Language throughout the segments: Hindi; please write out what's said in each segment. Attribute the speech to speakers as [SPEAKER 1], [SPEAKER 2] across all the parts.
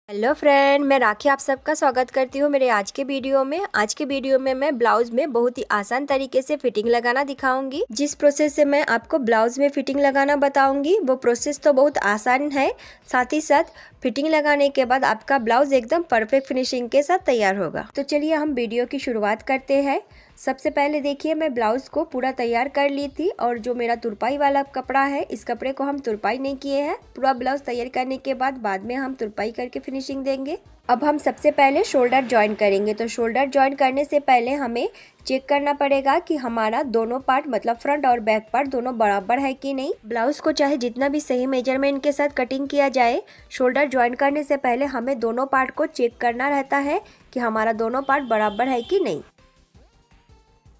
[SPEAKER 1] हेलो फ्रेंड, मैं राखी आप सबका स्वागत करती हूँ मेरे आज के वीडियो में। आज के वीडियो में मैं ब्लाउज में बहुत ही आसान तरीके से फिटिंग लगाना दिखाऊंगी। जिस प्रोसेस से मैं आपको ब्लाउज में फिटिंग लगाना बताऊंगी वो प्रोसेस तो बहुत आसान है, साथ ही साथ फिटिंग लगाने के बाद आपका ब्लाउज एकदम परफेक्ट फिनिशिंग के साथ तैयार होगा। तो चलिए हम वीडियो की शुरुआत करते हैं। सबसे पहले देखिए, मैं ब्लाउज को पूरा तैयार कर ली थी और जो मेरा तुरपाई वाला कपड़ा है, इस कपड़े को हम तुरपाई नहीं किए हैं। पूरा ब्लाउज तैयार करने के बाद में हम तुरपाई करके फिनिशिंग देंगे। अब हम सबसे पहले शोल्डर ज्वाइन करेंगे। तो शोल्डर ज्वाइन करने से पहले हमें चेक करना पड़ेगा कि हमारा दोनों पार्ट मतलब फ्रंट और बैक पार्ट दोनों बराबर है कि नहीं। ब्लाउज को चाहे जितना भी सही मेजरमेंट के साथ कटिंग किया जाए, शोल्डर ज्वाइन करने से पहले हमें दोनों पार्ट को चेक करना रहता है कि हमारा दोनों पार्ट बराबर है कि नहीं।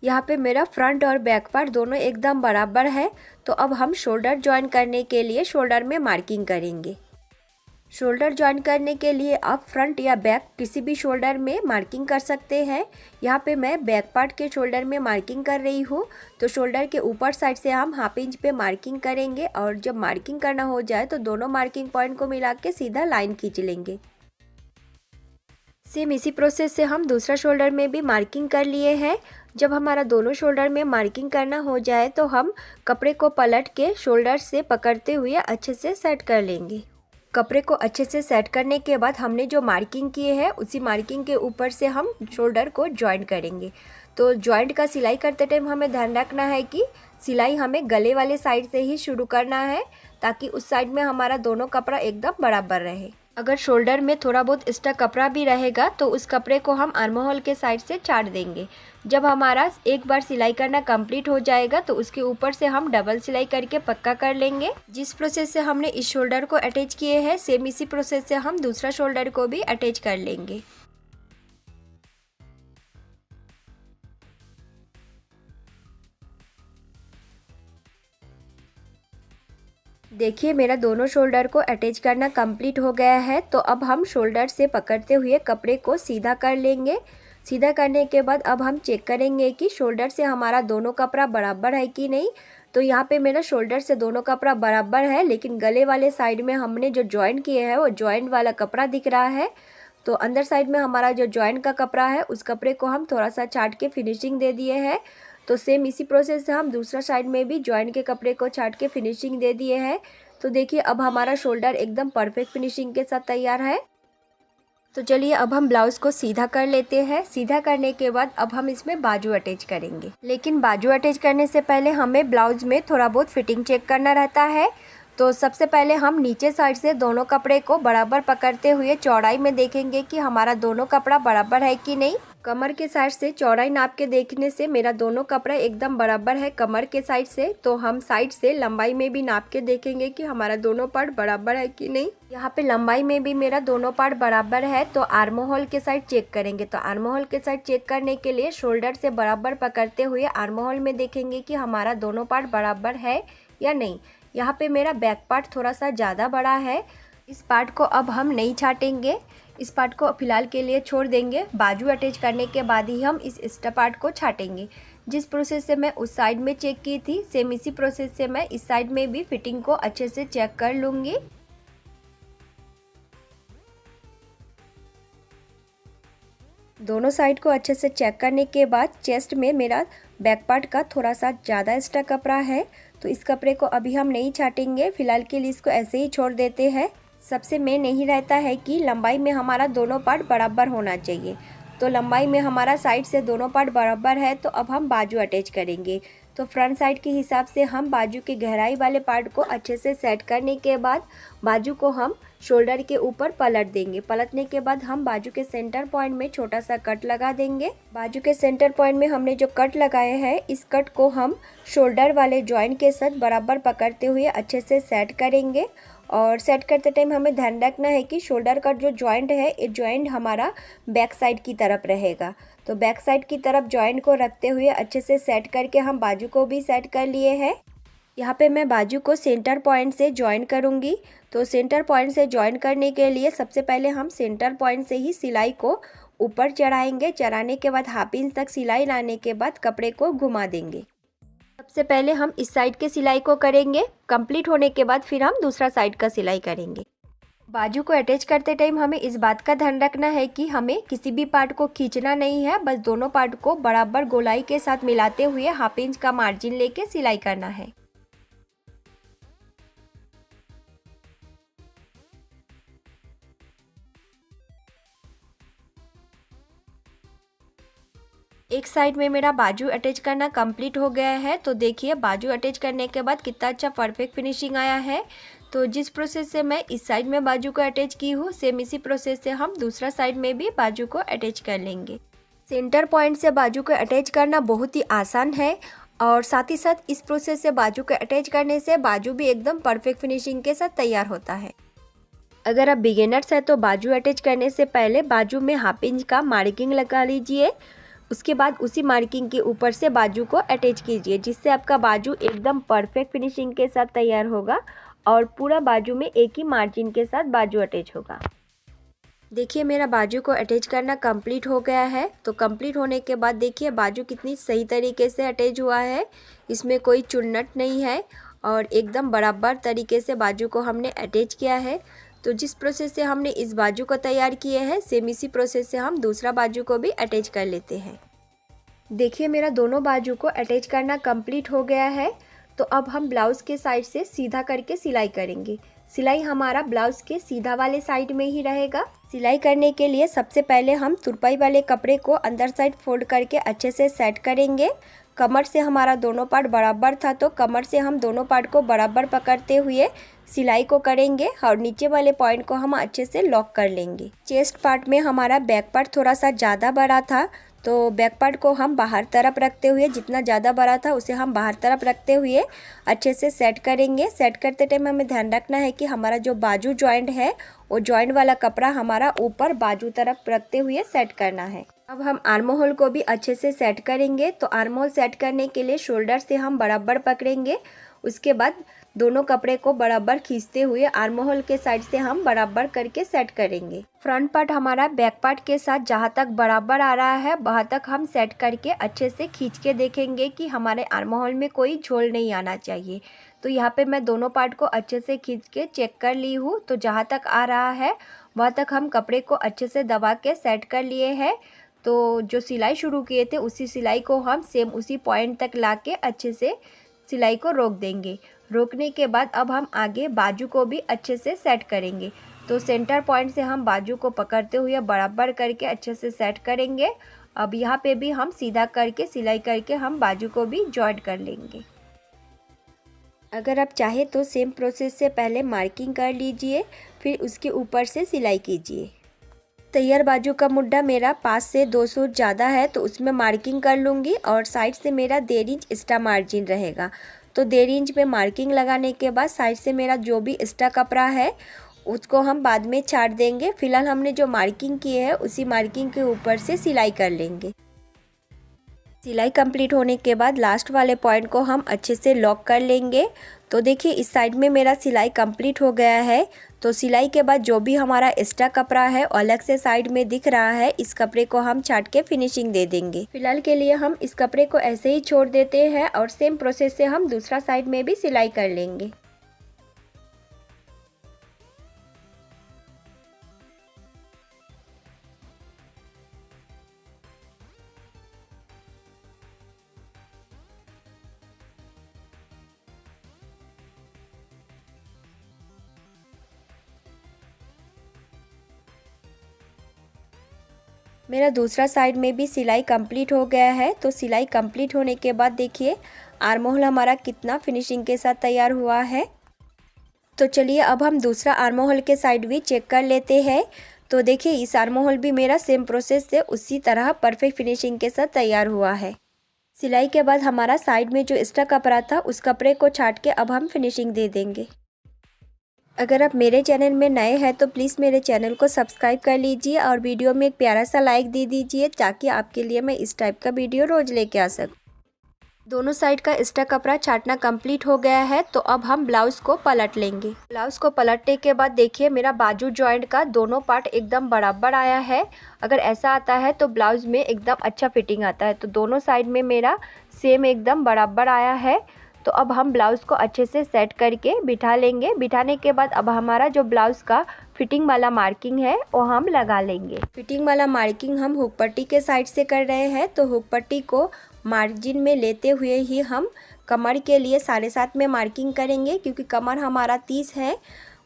[SPEAKER 1] यहाँ पे मेरा फ्रंट और बैक पार्ट दोनों एकदम बराबर है। तो अब हम शोल्डर ज्वाइन करने के लिए शोल्डर में मार्किंग करेंगे। शोल्डर ज्वाइन करने के लिए आप फ्रंट या बैक किसी भी शोल्डर में मार्किंग कर सकते हैं। यहाँ पे मैं बैक पार्ट के शोल्डर में मार्किंग कर रही हूँ। तो शोल्डर के ऊपर साइड से हम हाफ इंच पे मार्किंग करेंगे और जब मार्किंग करना हो जाए तो दोनों मार्किंग पॉइंट को मिला के सीधा लाइन खींच लेंगे। सेम इसी प्रोसेस से हम दूसरा शोल्डर में भी मार्किंग कर लिए हैं। जब हमारा दोनों शोल्डर में मार्किंग करना हो जाए तो हम कपड़े को पलट के शोल्डर से पकड़ते हुए अच्छे से सेट कर लेंगे। कपड़े को अच्छे से सेट करने के बाद हमने जो मार्किंग किए हैं उसी मार्किंग के ऊपर से हम शोल्डर को जॉइंट करेंगे। तो जॉइंट का सिलाई करते टाइम हमें ध्यान रखना है कि सिलाई हमें गले वाले साइड से ही शुरू करना है, ताकि उस साइड में हमारा दोनों कपड़ा एकदम बराबर रहे। अगर शोल्डर में थोड़ा बहुत एक्स्ट्रा कपड़ा भी रहेगा तो उस कपड़े को हम आर्म होल के साइड से चाट देंगे। जब हमारा एक बार सिलाई करना कंप्लीट हो जाएगा तो उसके ऊपर से हम डबल सिलाई करके पक्का कर लेंगे। जिस प्रोसेस से हमने इस शोल्डर को अटैच किए हैं, सेम इसी प्रोसेस से हम दूसरा शोल्डर को भी अटैच कर लेंगे। देखिए, मेरा दोनों शोल्डर को अटैच करना कंप्लीट हो गया है। तो अब हम शोल्डर से पकड़ते हुए कपड़े को सीधा कर लेंगे। सीधा करने के बाद अब हम चेक करेंगे कि शोल्डर से हमारा दोनों कपड़ा बराबर है कि नहीं। तो यहाँ पे मेरा शोल्डर से दोनों कपड़ा बराबर है, लेकिन गले वाले साइड में हमने जो जॉइंट किए हैं वो जॉइंट वाला कपड़ा दिख रहा है। तो अंदर साइड में हमारा जो जॉइंट का कपड़ा है उस कपड़े को हम थोड़ा सा चाट के फिनिशिंग दे दिए हैं। तो सेम इसी प्रोसेस से हम दूसरा साइड में भी जॉइंट के कपड़े को चाट के फिनिशिंग दे दिए हैं। तो देखिए, अब हमारा शोल्डर एकदम परफेक्ट फिनिशिंग के साथ तैयार है। तो चलिए अब हम ब्लाउज को सीधा कर लेते हैं। सीधा करने के बाद अब हम इसमें बाजू अटैच करेंगे, लेकिन बाजू अटैच करने से पहले हमें ब्लाउज में थोड़ा बहुत फिटिंग चेक करना रहता है। तो सबसे पहले हम नीचे साइड से दोनों कपड़े को बराबर पकड़ते हुए चौड़ाई में देखेंगे कि हमारा दोनों कपड़ा बराबर है कि नहीं। कमर के साइड से चौड़ाई नाप के देखने से मेरा दोनों कपड़ा एकदम बराबर है कमर के साइड से। तो हम साइड से लंबाई में भी नाप के देखेंगे कि हमारा दोनों पार्ट बराबर है कि नहीं। यहाँ पे लंबाई में भी मेरा दोनों पार्ट बराबर है। तो आर्म होल के साइड चेक करेंगे। तो आर्म होल के साइड चेक करने के लिए शोल्डर से बराबर पकड़ते हुए आर्म होल में देखेंगे कि हमारा दोनों पार्ट बराबर है या नहीं। यहाँ पे मेरा बैक पार्ट थोड़ा सा ज़्यादा बड़ा है। इस पार्ट को अब हम नहीं छाटेंगे, इस पार्ट को फिलहाल के लिए छोड़ देंगे। बाजू अटैच करने के बाद ही हम इस एक्स्ट्रा पार्ट को छाटेंगे। जिस प्रोसेस से मैं उस साइड में चेक की थी, सेम इसी प्रोसेस से मैं इस साइड में भी फिटिंग को अच्छे से चेक कर लूँगी। दोनों साइड को अच्छे से चेक करने के बाद चेस्ट में मेरा बैक पार्ट का थोड़ा सा ज़्यादा एक्स्ट्रा कपड़ा है। तो इस कपड़े को अभी हम नहीं छाटेंगे, फिलहाल के लिए इसको ऐसे ही छोड़ देते हैं। सबसे मेन यही रहता है कि लंबाई में हमारा दोनों पार्ट बराबर होना चाहिए। तो लंबाई में हमारा साइड से दोनों पार्ट बराबर है। तो अब हम बाजू अटैच करेंगे। तो फ्रंट साइड के हिसाब से हम बाजू की गहराई वाले पार्ट को अच्छे से सेट करने के बाद बाजू को हम शोल्डर के ऊपर पलट देंगे। पलटने के बाद हम बाजू के सेंटर पॉइंट में छोटा सा कट लगा देंगे। बाजू के सेंटर पॉइंट में हमने जो कट लगाए हैं, इस कट को हम शोल्डर वाले जॉइंट के साथ बराबर पकड़ते हुए अच्छे से सेट करेंगे। और सेट करते टाइम हमें ध्यान रखना है कि शोल्डर का जो जॉइंट है, ये जॉइंट हमारा बैक साइड की तरफ रहेगा। तो बैक साइड की तरफ जॉइंट को रखते हुए अच्छे से सेट करके हम बाजू को भी सेट कर लिए हैं। यहाँ पे मैं बाजू को सेंटर पॉइंट से जॉइन करूँगी। तो सेंटर पॉइंट से जॉइन करने के लिए सबसे पहले हम सेंटर पॉइंट से ही सिलाई को ऊपर चढ़ाएंगे। चढ़ाने के बाद हाफ इंच तक सिलाई लाने के बाद कपड़े को घुमा देंगे। सबसे पहले हम इस साइड के सिलाई को करेंगे। कंप्लीट होने के बाद फिर हम दूसरा साइड का सिलाई करेंगे। बाजू को अटैच करते टाइम हमें इस बात का ध्यान रखना है कि हमें किसी भी पार्ट को खींचना नहीं है, बस दोनों पार्ट को बराबर गोलाई के साथ मिलाते हुए 1/2 इंच का मार्जिन लेके सिलाई करना है। एक साइड में मेरा बाजू अटैच करना कंप्लीट हो गया है। तो देखिए बाजू अटैच करने के बाद कितना अच्छा परफेक्ट फिनिशिंग आया है। तो जिस प्रोसेस से मैं इस साइड में बाजू को अटैच की हूँ, सेम इसी प्रोसेस से हम दूसरा साइड में भी बाजू को अटैच कर लेंगे। सेंटर पॉइंट से बाजू को अटैच करना बहुत ही आसान है और साथ ही साथ इस प्रोसेस से बाजू को अटैच करने से बाजू भी एकदम परफेक्ट फिनिशिंग के साथ तैयार होता है। अगर आप बिगिनर्स हैं तो बाजू अटैच करने से पहले बाजू में 1/2 इंच का मार्किंग लगा लीजिए। उसके बाद उसी मार्किंग के ऊपर से बाजू को अटैच कीजिए, जिससे आपका बाजू एकदम परफेक्ट फिनिशिंग के साथ तैयार होगा और पूरा बाजू में एक ही मार्जिन के साथ बाजू अटैच होगा। देखिए मेरा बाजू को अटैच करना कंप्लीट हो गया है। तो कंप्लीट होने के बाद देखिए बाजू कितनी सही तरीके से अटैच हुआ है, इसमें कोई चुन्नट नहीं है और एकदम बराबर तरीके से बाजू को हमने अटैच किया है। तो जिस प्रोसेस से हमने इस बाजू को तैयार किए हैं, सेम इसी प्रोसेस से हम दूसरा बाजू को भी अटैच कर लेते हैं। देखिए मेरा दोनों बाजू को अटैच करना कंप्लीट हो गया है। तो अब हम ब्लाउज़ के साइड से सीधा करके सिलाई करेंगे। सिलाई हमारा ब्लाउज़ के सीधा वाले साइड में ही रहेगा। सिलाई करने के लिए सबसे पहले हम तुरपाई वाले कपड़े को अंदर साइड फोल्ड करके अच्छे से सेट करेंगे। कमर से हमारा दोनों पार्ट बराबर था, तो कमर से हम दोनों पार्ट को बराबर पकड़ते हुए सिलाई को करेंगे और नीचे वाले पॉइंट को हम अच्छे से लॉक कर लेंगे। चेस्ट पार्ट में हमारा बैक पार्ट थोड़ा सा ज़्यादा बड़ा था, तो बैक पार्ट को हम बाहर तरफ रखते हुए, जितना ज़्यादा बड़ा था उसे हम बाहर तरफ रखते हुए अच्छे से सेट करेंगे। सेट करते टाइम हमें ध्यान रखना है कि हमारा जो बाजू जॉइंट है वो जॉइंट वाला कपड़ा हमारा ऊपर बाजू तरफ रखते हुए सेट करना है। अब हम आर्म होल को भी अच्छे से सेट करेंगे। तो आर्म होल सेट करने के लिए शोल्डर से हम बराबर पकड़ेंगे। उसके बाद दोनों कपड़े को बराबर खींचते हुए आर्म होल के साइड से हम बराबर करके सेट करेंगे। फ्रंट पार्ट हमारा बैक पार्ट के साथ जहाँ तक बराबर आ रहा है वहाँ तक हम सेट करके अच्छे से खींच के देखेंगे कि हमारे आर्म होल में कोई झोल नहीं आना चाहिए। तो यहाँ पे मैं दोनों पार्ट को अच्छे से खींच के चेक कर ली हूँ। तो जहाँ तक आ रहा है वहाँ तक हम कपड़े को अच्छे से दबा के सेट कर लिए हैं। तो जो सिलाई शुरू किए थे उसी सिलाई को हम सेम उसी पॉइंट तक ला के अच्छे से सिलाई को रोक देंगे। रोकने के बाद अब हम आगे बाजू को भी अच्छे से सेट करेंगे। तो सेंटर पॉइंट से हम बाजू को पकड़ते हुए बराबर करके अच्छे से सेट करेंगे। अब यहाँ पे भी हम सीधा करके सिलाई करके हम बाजू को भी जॉइंट कर लेंगे। अगर आप चाहे तो सेम प्रोसेस से पहले मार्किंग कर लीजिए, फिर उसके ऊपर से सिलाई कीजिए। तैयार बाजू का मुड्ढा मेरा 5 से 2 सूट ज़्यादा है, तो उसमें मार्किंग कर लूँगी और साइड से मेरा 1.5 इंच एक्स्ट्रा मार्जिन रहेगा। तो 1.5 इंच पे मार्किंग लगाने के बाद साइड से मेरा जो भी एक्स्ट्रा कपड़ा है उसको हम बाद में छाट देंगे। फिलहाल हमने जो मार्किंग की है उसी मार्किंग के ऊपर से सिलाई कर लेंगे। सिलाई कंप्लीट होने के बाद लास्ट वाले पॉइंट को हम अच्छे से लॉक कर लेंगे। तो देखिए इस साइड में मेरा सिलाई कंप्लीट हो गया है। तो सिलाई के बाद जो भी हमारा एक्स्ट्रा कपड़ा है अलग से साइड में दिख रहा है, इस कपड़े को हम छाट के फिनिशिंग दे देंगे। फिलहाल के लिए हम इस कपड़े को ऐसे ही छोड़ देते हैं और सेम प्रोसेस से हम दूसरा साइड में भी सिलाई कर लेंगे। मेरा दूसरा साइड में भी सिलाई कंप्लीट हो गया है। तो सिलाई कंप्लीट होने के बाद देखिए आर्म होल हमारा कितना फिनिशिंग के साथ तैयार हुआ है। तो चलिए अब हम दूसरा आर्म होल के साइड भी चेक कर लेते हैं। तो देखिए इस आर्म होल भी मेरा सेम प्रोसेस से उसी तरह परफेक्ट फिनिशिंग के साथ तैयार हुआ है। सिलाई के बाद हमारा साइड में जो एक्स्ट्रा कपड़ा था उस कपड़े को छाट के अब हम फिनिशिंग दे देंगे। अगर आप मेरे चैनल में नए हैं तो प्लीज़ मेरे चैनल को सब्सक्राइब कर लीजिए और वीडियो में एक प्यारा सा लाइक दे दीजिए, ताकि आपके लिए मैं इस टाइप का वीडियो रोज़ लेके आ सकूँ। दोनों साइड का एक्स्ट्रा कपड़ा छाटना कंप्लीट हो गया है। तो अब हम ब्लाउज़ को पलट लेंगे। ब्लाउज़ को पलटने के बाद देखिए मेरा बाजू जॉइंट का दोनों पार्ट एकदम बराबर आया है। अगर ऐसा आता है तो ब्लाउज़ में एकदम अच्छा फिटिंग आता है। तो दोनों साइड में मेरा सेम एकदम बराबर आया है। तो अब हम ब्लाउज़ को अच्छे से सेट करके बिठा लेंगे। बिठाने के बाद अब हमारा जो ब्लाउज़ का फिटिंग वाला मार्किंग है वो हम लगा लेंगे। फिटिंग वाला मार्किंग हम हुक पट्टी के साइड से कर रहे हैं, तो हुक पट्टी को मार्जिन में लेते हुए ही हम कमर के लिए 7.5 में मार्किंग करेंगे, क्योंकि कमर हमारा 30 है।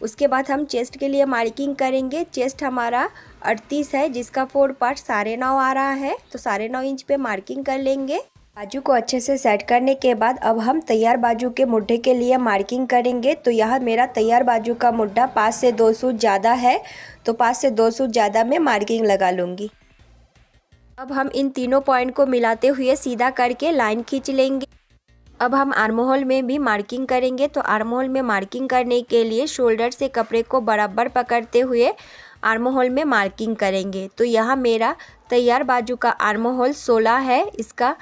[SPEAKER 1] उसके बाद हम चेस्ट के लिए मार्किंग करेंगे। चेस्ट हमारा 38 है, जिसका 4 पार्ट 9.5 आ रहा है, तो 9.5 इंच पे मार्किंग कर लेंगे। बाजू को अच्छे से सेट करने के बाद अब हम तैयार बाजू के मुड्ढे के लिए मार्किंग करेंगे। तो यह मेरा तैयार बाजू का मुड्ढा 5 से 2 सूत ज़्यादा है, तो 5 से 2 सूत ज़्यादा में मार्किंग लगा लूँगी। अब हम इन तीनों पॉइंट को मिलाते हुए सीधा करके लाइन खींच लेंगे। अब हम आर्म होल में भी मार्किंग करेंगे। तो आर्म होल में मार्किंग करने के लिए शोल्डर से कपड़े को बराबर पकड़ते हुए आर्म होल में मार्किंग करेंगे। तो यहाँ मेरा तैयार बाजू का आर्म होल 16 है, इसका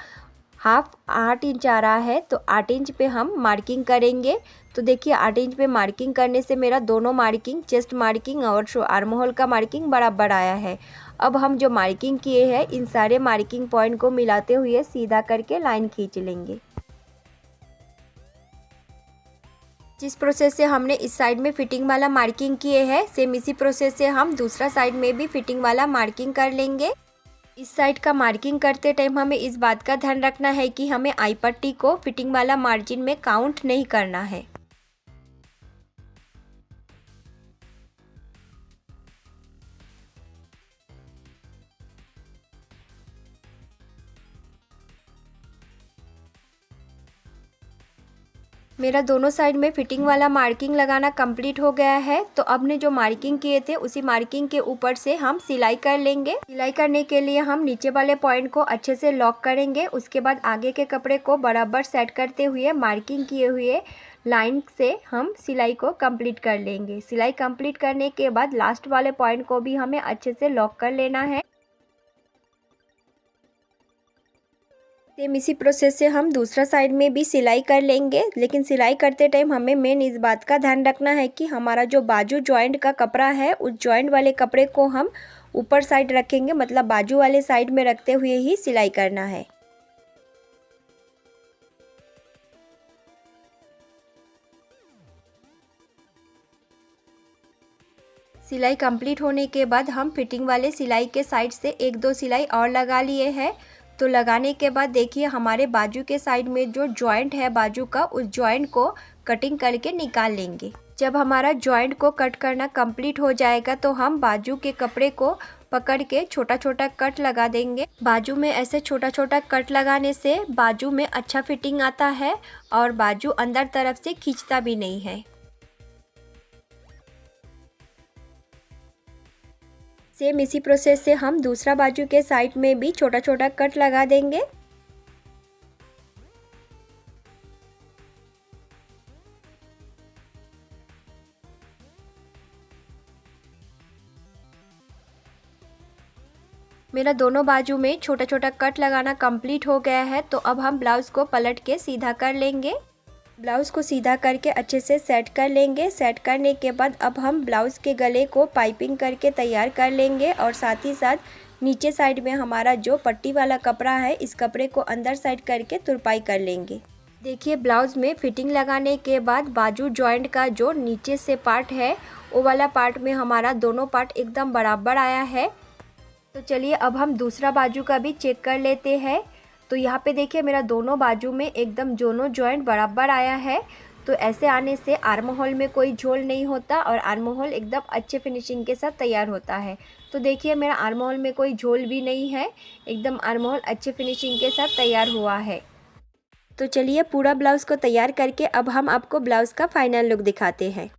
[SPEAKER 1] हाफ 8 इंच आ रहा है, तो 8 इंच पे हम मार्किंग करेंगे। तो देखिए 8 इंच पे मार्किंग करने से मेरा दोनों मार्किंग, चेस्ट मार्किंग और आर्म होल का मार्किंग बराबर आया है। अब हम जो मार्किंग किए हैं इन सारे मार्किंग पॉइंट को मिलाते हुए सीधा करके लाइन खींच लेंगे। जिस प्रोसेस से हमने इस साइड में फिटिंग वाला मार्किंग किए हैं, सेम इसी प्रोसेस से हम दूसरा साइड में भी फिटिंग वाला मार्किंग कर लेंगे। इस साइड का मार्किंग करते टाइम हमें इस बात का ध्यान रखना है कि हमें आई पट्टी को फिटिंग वाला मार्जिन में काउंट नहीं करना है। मेरा दोनों साइड में फिटिंग वाला मार्किंग लगाना कंप्लीट हो गया है। तो अब ने जो मार्किंग किए थे उसी मार्किंग के ऊपर से हम सिलाई कर लेंगे। सिलाई करने के लिए हम नीचे वाले पॉइंट को अच्छे से लॉक करेंगे। उसके बाद आगे के कपड़े को बराबर सेट करते हुए मार्किंग किए हुए लाइन से हम सिलाई को कंप्लीट कर लेंगे। सिलाई कंप्लीट करने के बाद लास्ट वाले पॉइंट को भी हमें अच्छे से लॉक कर लेना है। सेम इसी प्रोसेस से हम दूसरा साइड में भी सिलाई कर लेंगे। लेकिन सिलाई करते टाइम हमें मेन इस बात का ध्यान रखना है कि हमारा जो बाजू जॉइंट का कपड़ा है उस जॉइंट वाले कपड़े को हम ऊपर साइड रखेंगे, मतलब बाजू वाले साइड में रखते हुए ही सिलाई करना है। सिलाई कंप्लीट होने के बाद हम फिटिंग वाले सिलाई के साइड से 1-2 सिलाई और लगा लिए हैं। तो लगाने के बाद देखिए हमारे बाजू के साइड में जो जॉइंट है बाजू का, उस जॉइंट को कटिंग करके निकाल लेंगे। जब हमारा जॉइंट को कट करना कंप्लीट हो जाएगा तो हम बाजू के कपड़े को पकड़ के छोटा छोटा कट लगा देंगे। बाजू में ऐसे छोटा छोटा कट लगाने से बाजू में अच्छा फिटिंग आता है और बाजू अंदर तरफ से खींचता भी नहीं है। सेम इसी प्रोसेस से हम दूसरा बाजू के साइड में भी छोटा छोटा कट लगा देंगे। मेरा दोनों बाजू में छोटा छोटा कट लगाना कंप्लीट हो गया है। तो अब हम ब्लाउज को पलट के सीधा कर लेंगे। ब्लाउज़ को सीधा करके अच्छे से सेट कर लेंगे। सेट करने के बाद अब हम ब्लाउज़ के गले को पाइपिंग करके तैयार कर लेंगे और साथ ही साथ नीचे साइड में हमारा जो पट्टी वाला कपड़ा है इस कपड़े को अंदर साइड करके तुरपाई कर लेंगे। देखिए ब्लाउज़ में फिटिंग लगाने के बाद बाजू जॉइंट का जो नीचे से पार्ट है वो वाला पार्ट में हमारा दोनों पार्ट एकदम बराबर आया है। तो चलिए अब हम दूसरा बाजू का भी चेक कर लेते हैं। तो यहाँ पे देखिए मेरा दोनों बाजू में एकदम दोनों जॉइंट बराबर आया है। तो ऐसे आने से आर्म होल में कोई झोल नहीं होता और आर्म होल एकदम अच्छे फिनिशिंग के साथ तैयार होता है। तो देखिए मेरा आर्म होल में कोई झोल भी नहीं है, एकदम आर्म होल अच्छे फिनिशिंग के साथ तैयार हुआ है। तो चलिए पूरा ब्लाउज़ को तैयार करके अब हम आपको ब्लाउज़ का फाइनल लुक दिखाते हैं।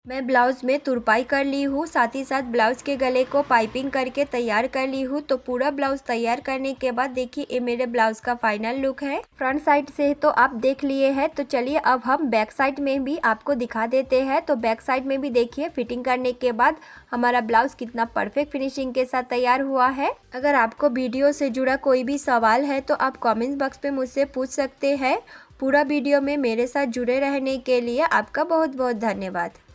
[SPEAKER 1] मैं ब्लाउज़ में तुरपाई कर ली हूँ, साथ ही साथ ब्लाउज़ के गले को पाइपिंग करके तैयार कर ली हूँ। तो पूरा ब्लाउज़ तैयार करने के बाद देखिए ये मेरे ब्लाउज़ का फाइनल लुक है। फ्रंट साइड से तो आप देख लिए हैं, तो चलिए अब हम बैक साइड में भी आपको दिखा देते हैं। तो बैक साइड में भी देखिए फिटिंग करने के बाद हमारा ब्लाउज़ कितना परफेक्ट फिनिशिंग के साथ तैयार हुआ है। अगर आपको वीडियो से जुड़ा कोई भी सवाल है तो आप कॉमेंट्स बॉक्स में मुझसे पूछ सकते हैं। पूरा वीडियो में मेरे साथ जुड़े रहने के लिए आपका बहुत बहुत धन्यवाद।